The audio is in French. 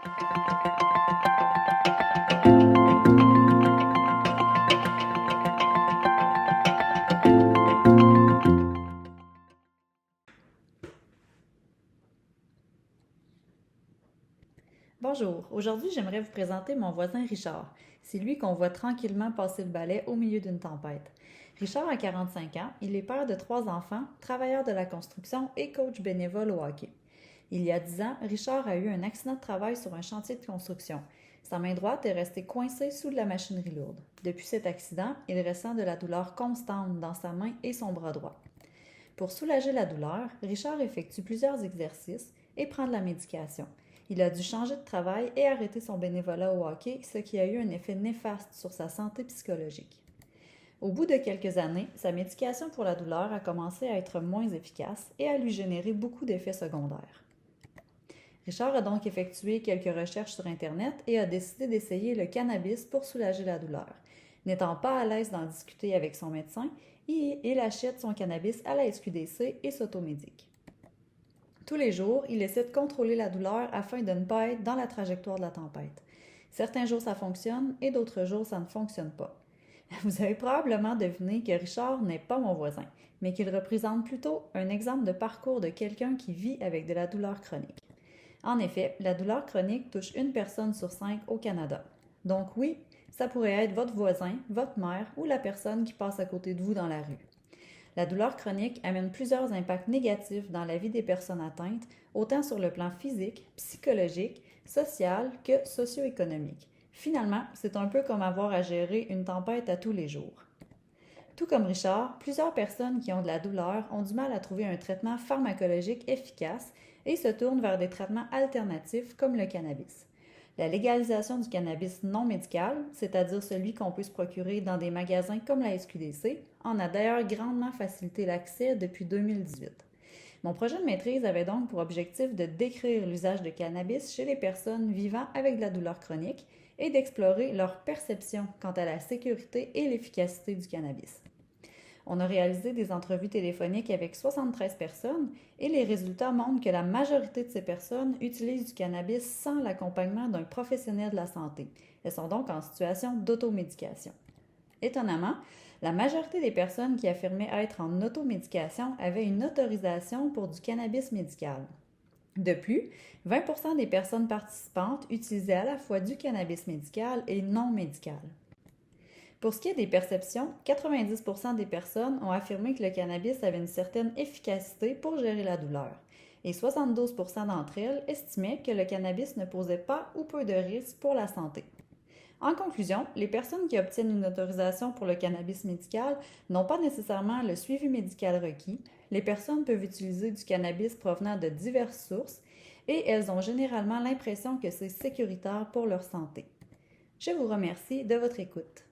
Bonjour, aujourd'hui j'aimerais vous présenter mon voisin Richard. C'est lui qu'on voit tranquillement passer le balai au milieu d'une tempête. Richard a 45 ans, il est père de 3 enfants, travailleur de la construction et coach bénévole au hockey. Il y a 10 ans, Richard a eu un accident de travail sur un chantier de construction. Sa main droite est restée coincée sous de la machinerie lourde. Depuis cet accident, il ressent de la douleur constante dans sa main et son bras droit. Pour soulager la douleur, Richard effectue plusieurs exercices et prend de la médication. Il a dû changer de travail et arrêter son bénévolat au hockey, ce qui a eu un effet néfaste sur sa santé psychologique. Au bout de quelques années, sa médication pour la douleur a commencé à être moins efficace et à lui générer beaucoup d'effets secondaires. Richard a donc effectué quelques recherches sur Internet et a décidé d'essayer le cannabis pour soulager la douleur. N'étant pas à l'aise d'en discuter avec son médecin, il achète son cannabis à la SQDC et s'automédique. Tous les jours, il essaie de contrôler la douleur afin de ne pas être dans la trajectoire de la tempête. Certains jours ça fonctionne et d'autres jours ça ne fonctionne pas. Vous avez probablement deviné que Richard n'est pas mon voisin, mais qu'il représente plutôt un exemple de parcours de quelqu'un qui vit avec de la douleur chronique. En effet, la douleur chronique touche une personne sur 5 au Canada. Donc oui, ça pourrait être votre voisin, votre mère ou la personne qui passe à côté de vous dans la rue. La douleur chronique amène plusieurs impacts négatifs dans la vie des personnes atteintes, autant sur le plan physique, psychologique, social que socio-économique. Finalement, c'est un peu comme avoir à gérer une tempête à tous les jours. Tout comme Richard, plusieurs personnes qui ont de la douleur ont du mal à trouver un traitement pharmacologique efficace et se tournent vers des traitements alternatifs comme le cannabis. La légalisation du cannabis non médical, c'est-à-dire celui qu'on peut se procurer dans des magasins comme la SQDC, en a d'ailleurs grandement facilité l'accès depuis 2018. Mon projet de maîtrise avait donc pour objectif de décrire l'usage de cannabis chez les personnes vivant avec de la douleur chronique et d'explorer leur perception quant à la sécurité et l'efficacité du cannabis. On a réalisé des entrevues téléphoniques avec 73 personnes et les résultats montrent que la majorité de ces personnes utilisent du cannabis sans l'accompagnement d'un professionnel de la santé. Elles sont donc en situation d'automédication. Étonnamment, la majorité des personnes qui affirmaient être en automédication avaient une autorisation pour du cannabis médical. De plus, 20% des personnes participantes utilisaient à la fois du cannabis médical et non médical. Pour ce qui est des perceptions, 90% des personnes ont affirmé que le cannabis avait une certaine efficacité pour gérer la douleur, et 72% d'entre elles estimaient que le cannabis ne posait pas ou peu de risques pour la santé. En conclusion, les personnes qui obtiennent une autorisation pour le cannabis médical n'ont pas nécessairement le suivi médical requis. Les personnes peuvent utiliser du cannabis provenant de diverses sources et elles ont généralement l'impression que c'est sécuritaire pour leur santé. Je vous remercie de votre écoute.